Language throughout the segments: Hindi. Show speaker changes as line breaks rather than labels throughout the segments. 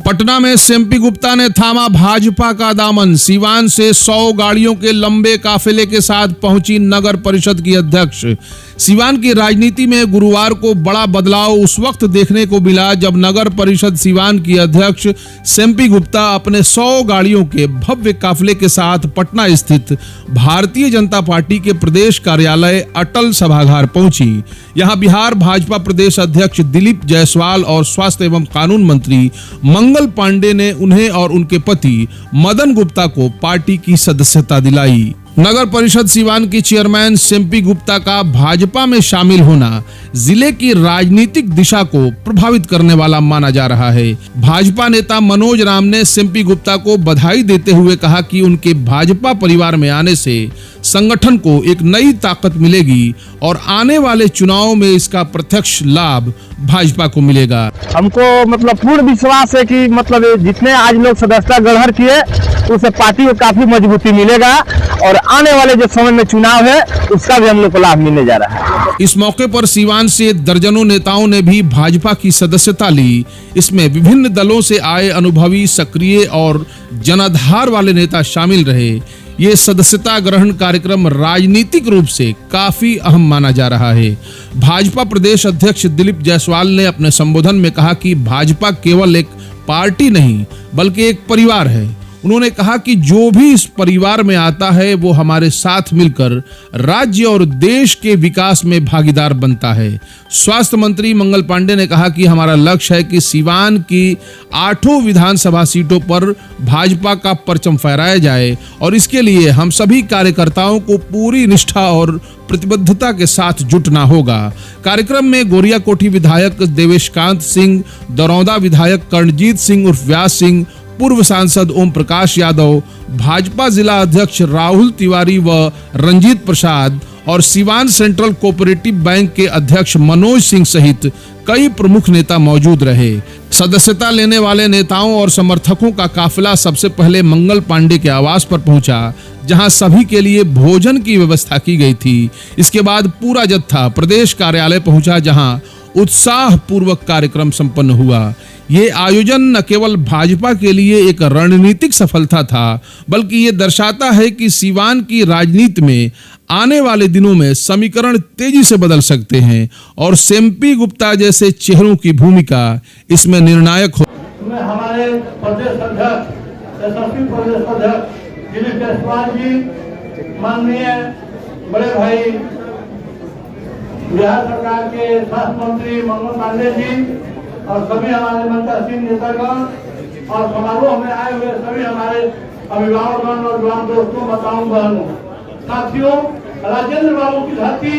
पटना में एमपी गुप्ता ने थामा भाजपा का दामन। सीवान से 100 गाड़ियों के लंबे काफिले के साथ पहुंची नगर परिषद की अध्यक्ष। सीवान की राजनीति में गुरुवार को बड़ा बदलाव उस वक्त देखने को मिला जब नगर परिषद सीवान की अध्यक्ष एमपी गुप्ता अपने 100 गाड़ियों के भव्य काफिले के साथ पटना स्थित भारतीय जनता पार्टी के प्रदेश कार्यालय अटल सभागार पहुंची। यहां बिहार भाजपा प्रदेश अध्यक्ष दिलीप जायसवाल और स्वास्थ्य एवं कानून मंत्री मंगल पांडे ने उन्हें और उनके पति मदन गुप्ता को पार्टी की सदस्यता दिलाई। नगर परिषद सीवान की चेयरमैन एमपी गुप्ता का भाजपा में शामिल होना जिले की राजनीतिक दिशा को प्रभावित करने वाला माना जा रहा है। भाजपा नेता मनोज राम ने एमपी गुप्ता को बधाई देते हुए कहा कि उनके भाजपा परिवार में आने से संगठन को एक नई ताकत मिलेगी और आने वाले चुनाव में इसका प्रत्यक्ष लाभ भाजपा को मिलेगा।
हमको पूर्ण विश्वास है कि जितने आज लोग सदस्यता ग्रहण किए उससे पार्टी को काफी मजबूती मिलेगा और आने वाले जो समय में चुनाव है उसका भी हम लोग को लाभ मिलने जा रहा है।
इस मौके पर सीवान से दर्जनों नेताओं ने भी भाजपा की सदस्यता ली। इसमें विभिन्न दलों से आए अनुभवी, सक्रिय और जनाधार वाले नेता शामिल रहे। ये सदस्यता ग्रहण कार्यक्रम राजनीतिक रूप से काफी अहम माना जा रहा है। भाजपा प्रदेश अध्यक्ष दिलीप जायसवाल ने अपने संबोधन में कहा कि भाजपा केवल एक पार्टी नहीं बल्कि एक परिवार है। उन्होंने कहा कि जो भी इस परिवार में आता है वो हमारे साथ मिलकर राज्य और देश के विकास में भागीदार बनता है। स्वास्थ्य मंत्री मंगल पांडे ने कहा कि हमारा लक्ष्य है कि सीवान की 8 विधानसभा सीटों पर भाजपा का परचम फहराया जाए और इसके लिए हम सभी कार्यकर्ताओं को पूरी निष्ठा और प्रतिबद्धता के साथ जुटना होगा। कार्यक्रम में गोरियाकोठी विधायक देवेशकांत सिंह, दरौंदा विधायक कर्णजीत सिंह उर्फ व्यास सिंह, पूर्व सांसद ओम प्रकाश यादव, भाजपा जिला अध्यक्ष राहुल तिवारी व रंजीत प्रसाद और सीवान सेंट्रल कोऑपरेटिव बैंक के अध्यक्ष मनोज सिंह सहित कई प्रमुख नेता मौजूद रहे। सदस्यता लेने वाले नेताओं और समर्थकों का काफिला सबसे पहले मंगल पांडे के आवास पर पहुंचा, जहां सभी के लिए भोजन की व्यवस्था की गई थी। इसके बाद पूरा जत्था प्रदेश कार्यालय पहुंचा, जहां उत्साह पूर्वक कार्यक्रम संपन्न हुआ। ये आयोजन न केवल भाजपा के लिए एक रणनीतिक सफलता था बल्कि ये दर्शाता है कि सीवान की राजनीति में आने वाले दिनों में समीकरण तेजी से बदल सकते हैं और एमपी गुप्ता जैसे चेहरों की भूमिका इसमें निर्णायक हो।
हमारे प्रदेश अध्यक्ष यशस्वी प्रदेश अध्यक्ष दिलीप जायसवाल जी, माननीय बड़े भाई बिहार सरकार के स्वास्थ्य मंत्री मंगल पांडे जी और सभी हमारे मंत्रासीन नेतागण और समारोह में आए हुए सभी हमारे अभिभावकगण और जवान दोस्तों, माताओं, बहनों, साथियों, राजेंद्र बाबू की धरती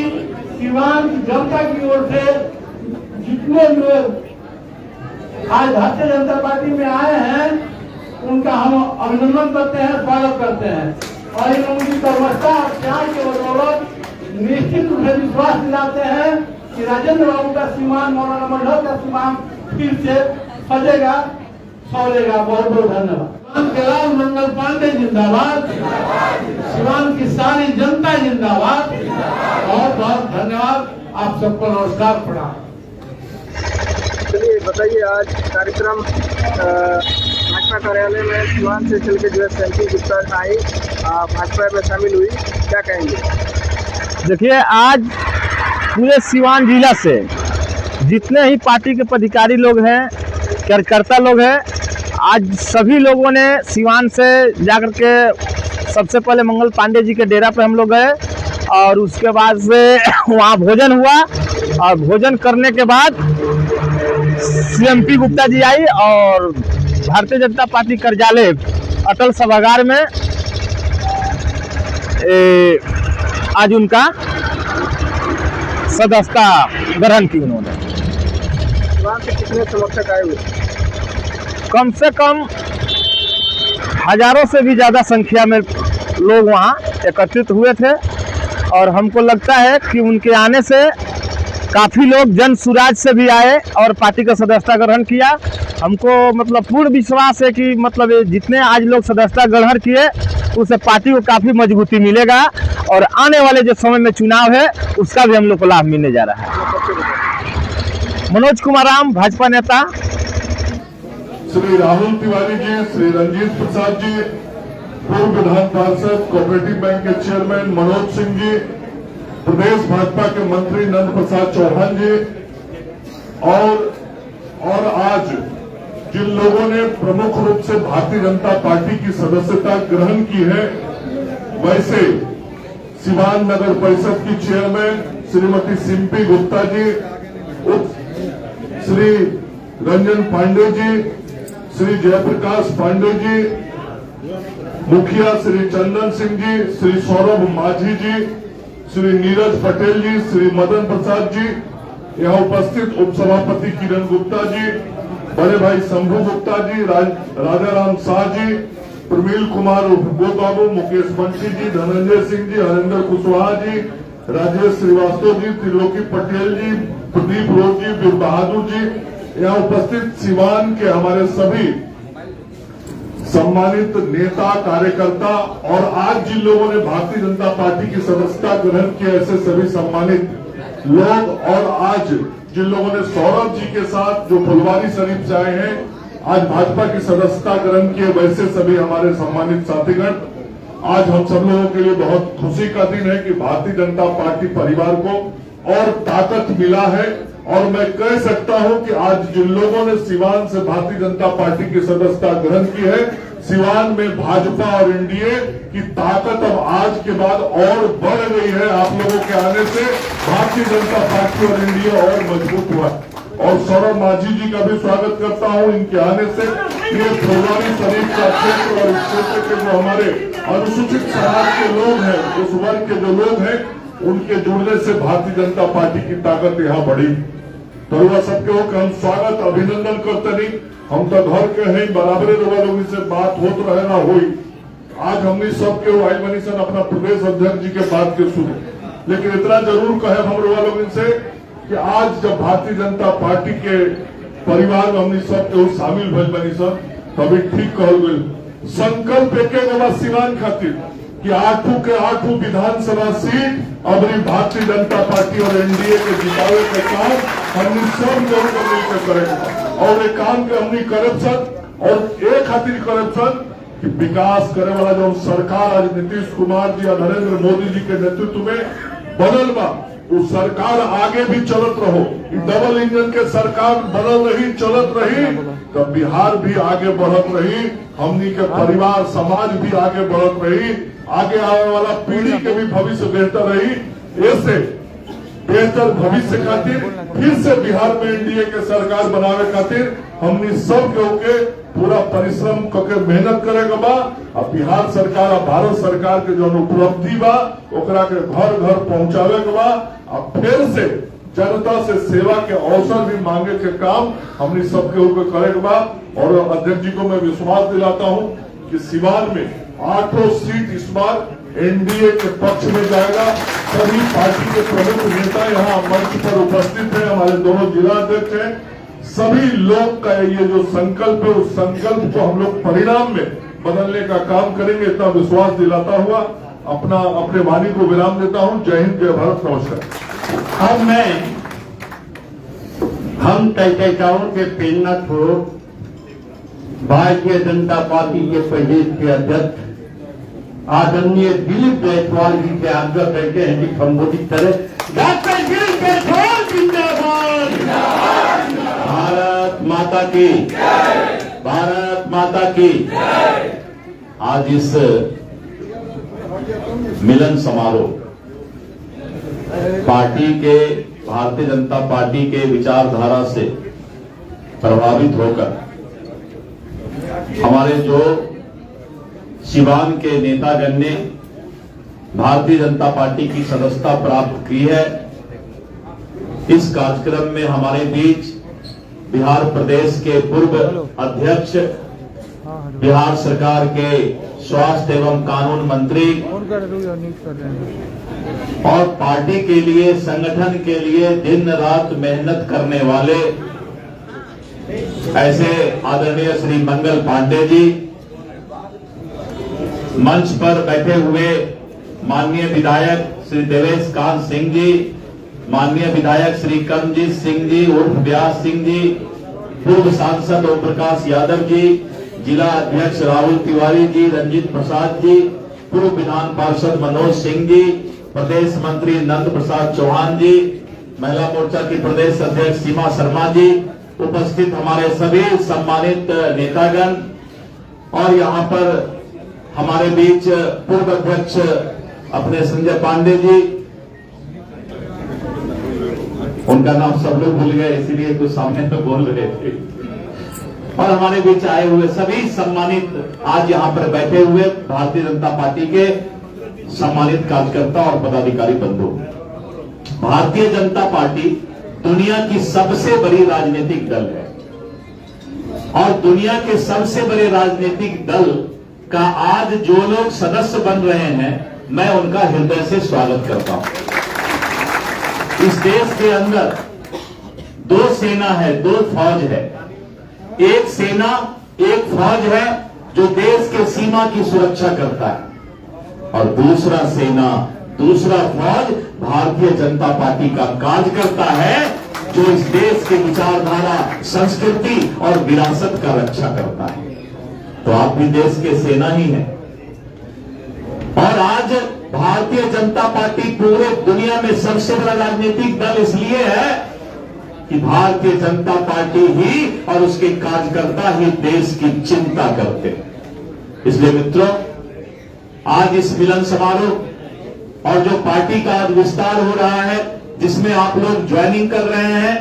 सीवान की जनता की ओर से जितने लोग आज भारतीय जनता पार्टी में आए हैं उनका हम अभिनंदन करते हैं, स्वागत करते हैं और इन उनकी कर्मठता और त्याग के बदौलत निश्चित रूप से विश्वास दिलाते हैं कि राजेंद्र बाबू का सीमान, मौलाना मंडल का सीमान फिर से सजेगा, सौरेगा। बहुत बहुत धन्यवाद। मंगल पांडे जिंदाबाद, सीवान की सारी जनता जिंदाबाद। बहुत बहुत धन्यवाद। आप सबको नमस्कार, प्रणाम।
चलिए बताइए, आज कार्यक्रम भाजपा कार्यालय में सीवान से चल के जो है एमपी गुप्ता आई, भाजपा में शामिल हुई, क्या कहेंगे?
देखिए, आज पूरे सीवान जिला से जितने ही पार्टी के पदाधिकारी लोग हैं, कार्यकर्ता लोग हैं, आज सभी लोगों ने सीवान से जाकर के सबसे पहले मंगल पांडे जी के डेरा पे हम लोग गए और उसके बाद से वहाँ भोजन हुआ और भोजन करने के बाद एमपी गुप्ता जी आई और भारतीय जनता पार्टी कार्यालय अटल सभागार में आज उनका सदस्यता ग्रहण की उन्होंने।
वहाँ से कितने समर्थक आए हुए?
कम से कम हजारों से भी ज़्यादा संख्या में लोग वहाँ एकत्रित हुए थे और हमको लगता है कि उनके आने से काफ़ी लोग जन सुराज से भी आए और पार्टी का सदस्यता ग्रहण किया। हमको पूर्ण विश्वास है कि जितने आज लोग सदस्यता ग्रहण किए उससे पार्टी को काफ़ी मजबूती मिलेगा और आने वाले जो समय में चुनाव है उसका भी हम लोग को लाभ मिलने जा रहा है। मनोज कुमार राम, भाजपा नेता।
श्री राहुल तिवारी जी, श्री रंजीत प्रसाद जी, पूर्व विधान पार्षद कोऑपरेटिव बैंक के चेयरमैन मनोज सिंह जी, प्रदेश भाजपा के मंत्री नंद प्रसाद चौहान जी, और आज जिन लोगों ने प्रमुख रूप से भारतीय जनता पार्टी की सदस्यता ग्रहण की है, वैसे सिवान नगर परिषद की चेयरमैन श्रीमती सिम्पी गुप्ता जी, श्री रंजन पांडे जी, श्री जयप्रकाश पांडे जी, मुखिया श्री चंदन सिंह जी, श्री सौरभ माझी जी, श्री नीरज पटेल जी, श्री मदन प्रसाद जी, यहाँ उपस्थित उपसभापति किरण गुप्ता जी, बड़े भाई शंभू गुप्ता जी, राजाराम शाह जी, प्रमील कुमार गोद बाबू, मुकेश बंटी जी, धनंजय सिंह जी, हरिंदर कुशवाहा जी, राजेश श्रीवास्तव जी, त्रिलोकी पटेल जी, प्रदीप रोज जी, वीर बहादुर जी, यहाँ उपस्थित सिवान के हमारे सभी सम्मानित नेता कार्यकर्ता और आज जिन लोगों ने भारतीय जनता पार्टी की सदस्यता ग्रहण की, ऐसे सभी सम्मानित लोग, और आज जिन लोगों ने सौरभ जी के साथ जो फुलवारी शरीफ से आए हैं, आज भाजपा की सदस्यता ग्रहण की है, वैसे सभी हमारे सम्मानित साथीगण, आज हम सब लोगों के लिए बहुत खुशी का दिन है कि भारतीय जनता पार्टी परिवार को और ताकत मिला है। और मैं कह सकता हूं कि आज जिन लोगों ने सिवान से भारतीय जनता पार्टी की सदस्यता ग्रहण की है, सिवान में भाजपा और एनडीए की ताकत अब आज के बाद और बढ़ गई है। आप लोगों के आने से भारतीय जनता पार्टी और एनडीए और मजबूत हुआ। और सौरभ माझी जी का भी स्वागत करता हूं, इनके आने से ये फुलवारी शरीफ का क्षेत्र और इस क्षेत्र के जो हमारे अनुसूचित समाज के लोग हैं, उस वर्ग के जो लोग हैं, उनके जुड़ने से भारतीय जनता पार्टी की ताकत यहाँ बढ़ी। तो वह सबके हो हम स्वागत अभिनंदन करते नहीं, हम तो घर के हैं, बराबर लोगों से बात होत रहे ना हुई। आज हमने सबके आई बनी सन अपना प्रदेश अध्यक्ष जी के बात के सुने, लेकिन इतना जरूर कहे हम लोगों से कि आज जब भारतीय जनता पार्टी के परिवार में हमने सबके शामिल भइल बनी सन, तभी ठीक कहल गई संकल्प एक सिवान खातिर कि 8 के 8 विधानसभा सीट अबरी भारतीय जनता पार्टी और एनडीए के जितावे के काम हमने सब लोगों को मिलकर करेंगे। और एक काम के हमने करप्शन और एक खातिर करप्शन कि विकास करे वाला जो सरकार आज नीतीश कुमार जी और नरेंद्र मोदी जी के नेतृत्व में बनल बा, वो सरकार आगे भी चलत रहो। डबल इंजन के सरकार बनल रही, चलत रही, तो बिहार भी आगे बढ़त रही, हमनी के परिवार समाज भी आगे बढ़त रही, आगे आने वाला पीढ़ी के भी भविष्य बेहतर रही। ऐसे बेहतर भविष्य खातिर फिर से बिहार में एनडीए के सरकार बनावे खातिर हमनी सब के पूरा परिश्रम करके मेहनत करेगा बा। अब बिहार सरकार और भारत सरकार के जो उपलब्धि बा ओकरा के घर घर पहुंचावे के बा। अब फिर से जनता से सेवा के अवसर भी मांगे के काम हमने सबके ऊपर करेगा बा। और अध्यक्ष जी को मैं विश्वास दिलाता हूं कि सिवान में 8 सीट इस बार एनडीए के पक्ष में जाएगा। सभी पार्टी के प्रमुख नेता यहाँ मंच पर उपस्थित हैं, हमारे दोनों जिला अध्यक्ष हैं, सभी लोग का ये जो संकल्प है, उस संकल्प को हम लोग परिणाम में बदलने का काम करेंगे, इतना विश्वास दिलाता हुआ अपने वाणी को विराम देता हूं। जय हिंद, जय भारत, नमस्कार।
अब हम तयकाओं के प्रेरणा को भारतीय जनता पार्टी के प्रदेश के अध्यक्ष आदरणीय दिलीप जायसवाल जी से आग्रह करते हैं कि संबोधित करें। डॉक्टर दिलीप जायसवाल जिंदाबाद। भारत माता की, भारत माता की। आज इस मिलन समारोह पार्टी के, भारतीय जनता पार्टी के विचारधारा से प्रभावित होकर हमारे जो सिवान के नेतागण ने भारतीय जनता पार्टी की सदस्यता प्राप्त की है। इस कार्यक्रम में हमारे बीच बिहार प्रदेश के पूर्व अध्यक्ष, बिहार सरकार के स्वास्थ्य एवं कानून मंत्री और पार्टी के लिए, संगठन के लिए दिन रात मेहनत करने वाले ऐसे आदरणीय श्री मंगल पांडे जी, मंच पर बैठे हुए माननीय विधायक श्री देवेश कांत सिंह जी, माननीय विधायक श्री कर्मजीत सिंह जी उर्फ व्यास सिंह जी, पूर्व सांसद ओम प्रकाश यादव जी, जिला अध्यक्ष राहुल तिवारी जी, रंजीत प्रसाद जी, पूर्व विधान पार्षद मनोज सिंह जी, प्रदेश मंत्री नंद प्रसाद चौहान जी, महिला मोर्चा की प्रदेश अध्यक्ष सीमा शर्मा जी, उपस्थित हमारे सभी सम्मानित नेतागण और यहाँ पर हमारे बीच पूर्व अध्यक्ष अपने संजय पांडे जी, उनका नाम सब लोग भूल गए इसीलिए कुछ सामने में बोल रहे थे, और हमारे बीच आए हुए सभी सम्मानित आज यहाँ पर बैठे हुए भारतीय जनता पार्टी के सम्मानित कार्यकर्ता और पदाधिकारी बंधु। भारतीय जनता पार्टी दुनिया की सबसे बड़ी राजनीतिक दल है और दुनिया के सबसे बड़े राजनीतिक दल का आज जो लोग सदस्य बन रहे हैं, मैं उनका हृदय से स्वागत करता हूं। इस देश के अंदर दो सेना है, दो फौज है। एक सेना, एक फौज है जो देश के सीमा की सुरक्षा करता है और दूसरा सेना, दूसरा फौज भारतीय जनता पार्टी का कार्य करता है जो इस देश के विचारधारा, संस्कृति और विरासत का रक्षा करता है। तो आप भी देश के सेना ही हैं और आज भारतीय जनता पार्टी पूरे दुनिया में सबसे बड़ा राजनीतिक दल इसलिए है कि भारतीय जनता पार्टी ही और उसके कार्यकर्ता ही देश की चिंता करते हैं। इसलिए मित्रों, आज इस मिलन समारोह और जो पार्टी का आज विस्तार हो रहा है, जिसमें आप लोग ज्वाइनिंग कर रहे हैं,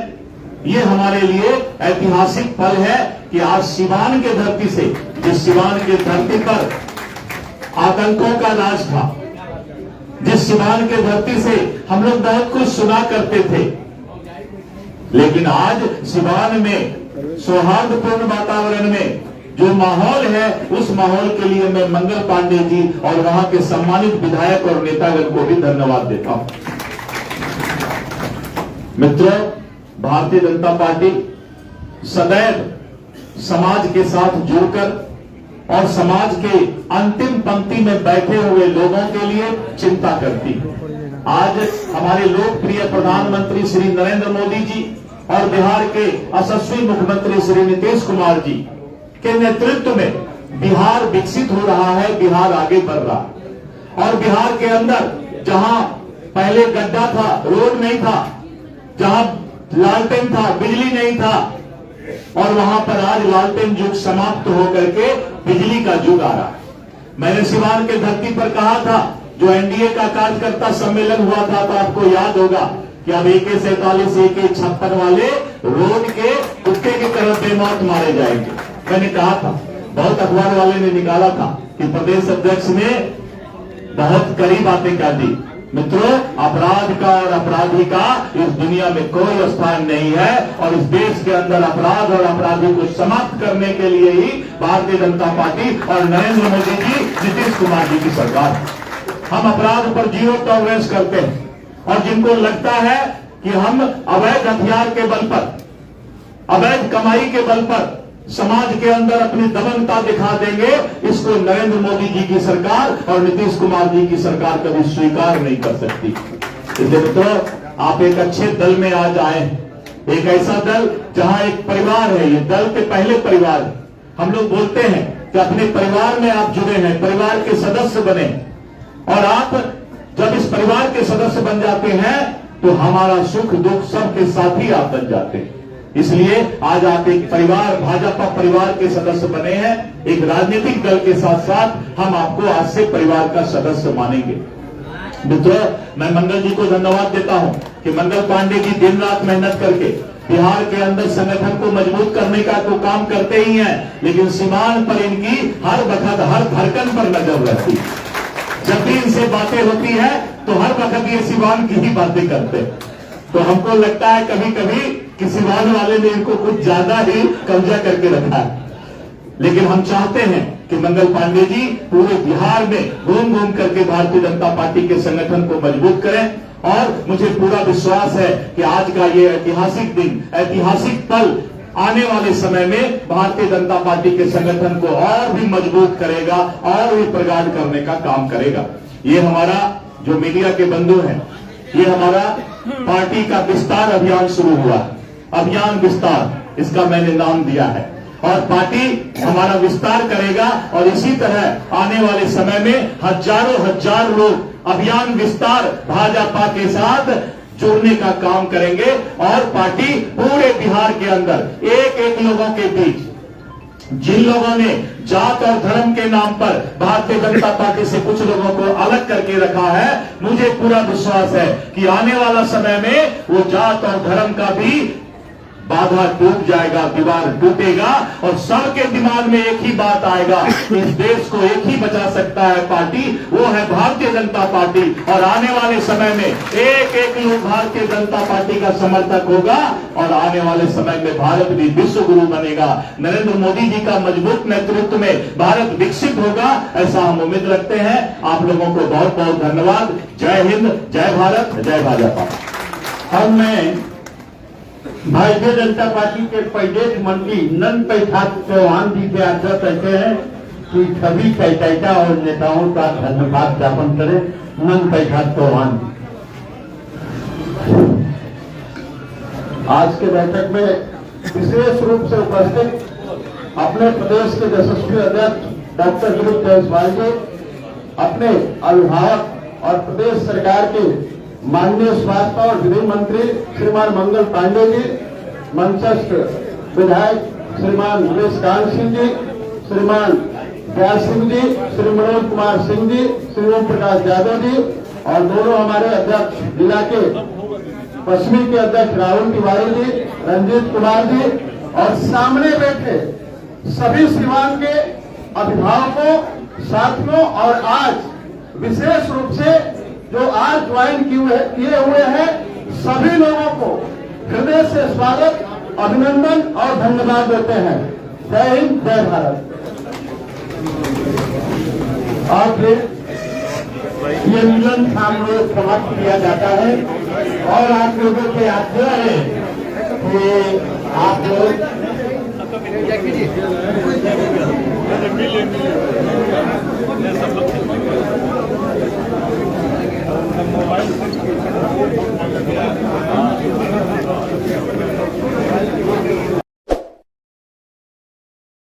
ये हमारे लिए ऐतिहासिक पल है कि आज सिवान के धरती से, जिस सिवान के धरती पर आतंकों का राज था, जिस सिवान के धरती से हम लोग बहुत कुछ सुना करते थे, लेकिन आज सिवान में सौहार्दपूर्ण वातावरण में जो माहौल है, उस माहौल के लिए मैं मंगल पांडे जी और वहां के सम्मानित विधायक और नेतागण को भी धन्यवाद देता हूं। मित्रों, भारतीय जनता पार्टी सदैव समाज के साथ जुड़कर और समाज के अंतिम पंक्ति में बैठे हुए लोगों के लिए चिंता करती है। आज हमारे लोकप्रिय प्रधानमंत्री श्री नरेंद्र मोदी जी और बिहार के यशस्वी मुख्यमंत्री श्री नीतीश कुमार जी के नेतृत्व में बिहार विकसित हो रहा है, बिहार आगे बढ़ रहा है। और बिहार के अंदर जहां पहले गड्ढा था, रोड नहीं था, जहां लालटेन था, बिजली नहीं था, और वहां पर आज लालटेन युग समाप्त होकर के बिजली का युग आ रहा। मैंने सिवान के धरती पर कहा था, जो एनडीए का कार्यकर्ता सम्मेलन हुआ था, तो आपको याद होगा कि अब AK-47, AK-56 वाले रोड के कुत्ते की तरह बेमौत मारे जाएंगे। मैंने कहा था, बहुत अखबार वाले ने निकाला था कि प्रदेश अध्यक्ष ने बहुत कड़ी बातें कर दी। मित्रों, अपराध का और अपराधी का इस दुनिया में कोई स्थान नहीं है और इस देश के अंदर अपराध और अपराधी को समाप्त करने के लिए ही भारतीय जनता पार्टी और नरेंद्र मोदी जी, नीतीश कुमार जी की सरकार। हम अपराध पर 0 टॉलरेंस करते हैं और जिनको लगता है कि हम अवैध हथियार के बल पर, अवैध कमाई के बल पर समाज के अंदर अपनी दबंगता दिखा देंगे, इसको नरेंद्र मोदी जी की सरकार और नीतीश कुमार जी की सरकार कभी स्वीकार नहीं कर सकती। इसलिए मित्रों, आप एक अच्छे दल में आज आए, एक ऐसा दल जहां एक परिवार है। ये दल के पहले परिवार है। हम लोग बोलते हैं कि अपने परिवार में आप जुड़े हैं, परिवार के सदस्य बने, और आप जब इस परिवार के सदस्य बन जाते हैं तो हमारा सुख दुख सबके साथ ही आप बन जाते हैं। इसलिए आज आप एक परिवार, भाजपा परिवार के सदस्य बने हैं। एक राजनीतिक दल के साथ साथ हम आपको आज से परिवार का सदस्य मानेंगे। मित्रों, मैं मंगल जी को धन्यवाद देता हूं कि मंगल पांडे जी दिन रात मेहनत करके बिहार के अंदर संगठन को मजबूत करने का तो काम करते ही हैं, लेकिन सीमांत पर इनकी हर वक्त, हर धड़कन पर नजर रहती है। जब भी इनसे बातें होती है तो हर वक्त ये सीवान की ही बातें करते हैं। तो हमको लगता है कभी कभी कि सीवान वाले ने इनको कुछ ज्यादा ही कब्जा करके रखा है, लेकिन हम चाहते हैं कि मंगल पांडे जी पूरे बिहार में घूम घूम करके भारतीय जनता पार्टी के संगठन को मजबूत करें। और मुझे पूरा विश्वास है कि आज का ये ऐतिहासिक दिन, ऐतिहासिक पल आने वाले समय में भारतीय जनता पार्टी के संगठन को और भी मजबूत करेगा और भी प्रगाढ़ करने का काम करेगा। ये हमारा जो मीडिया के बंधु हैं, ये हमारा पार्टी का विस्तार अभियान शुरू हुआ, अभियान विस्तार। इसका मैंने नाम दिया है। और पार्टी हमारा विस्तार करेगा और इसी तरह आने वाले समय में हजारों हजार लोग अभियान विस्तार भाजपा के साथ जुड़ने का काम करेंगे और पार्टी पूरे बिहार के अंदर एक एक लोगों के बीच, जिन लोगों ने जात और धर्म के नाम पर भारतीय जनता पार्टी से कुछ लोगों को अलग करके रखा है, मुझे पूरा विश्वास है कि आने वाला समय में वो जात और धर्म का भी बाधा टूट जाएगा, दीवार टूटेगा और सबके दिमाग में एक ही बात आएगा, इस देश को एक ही बचा सकता है पार्टी, वो है भारतीय जनता पार्टी। और आने वाले समय में एक एक लोग भारतीय जनता पार्टी का समर्थक होगा और आने वाले समय में भारत भी विश्व गुरु बनेगा। नरेंद्र मोदी जी का मजबूत नेतृत्व में भारत विकसित होगा, ऐसा हम उम्मीद रखते हैं। आप लोगों को बहुत बहुत धन्यवाद। जय हिंद, जय भारत, जय भाजपा।
अब मैं भारतीय जनता पार्टी के प्रदेश मंत्री नंद प्रसाद चौहान जी से आग्रह करते हैं कि सभी कार्यकर्ता और नेताओं का धन्यवाद ज्ञापन करें। नंद प्रसाद चौहान जी। आज के बैठक में विशेष रूप से उपस्थित अपने प्रदेश के यशस्वी अध्यक्ष डॉक्टर दिलीप जायसवाल जी, अपने अभिभावक और प्रदेश सरकार के माननीय स्वास्थ्य और विधि मंत्री श्रीमान मंगल पांडे जी, मंचस्थ विधायक श्रीमान विवेशकांत सिंह जी, श्रीमान दयाल सिंह जी, श्री मनोज कुमार सिंह जी, श्री ओम प्रकाश यादव जी और दोनों हमारे अध्यक्ष जिला के पश्चिमी के अध्यक्ष राहुल तिवारी जी, रंजीत कुमार जी और सामने बैठे सभी सीवान के अभिभावकों, साथियों और आज विशेष रूप से जो आज ज्वाइन किए हुए हैं सभी लोगों को हृदय से स्वागत, अभिनंदन और धन्यवाद देते हैं। जय हिंद, जय भारत। और फिर ये मिलन समारोह समाप्त किया जाता है और आप लोगों से आग्रह है कि आप लोग मोबाइल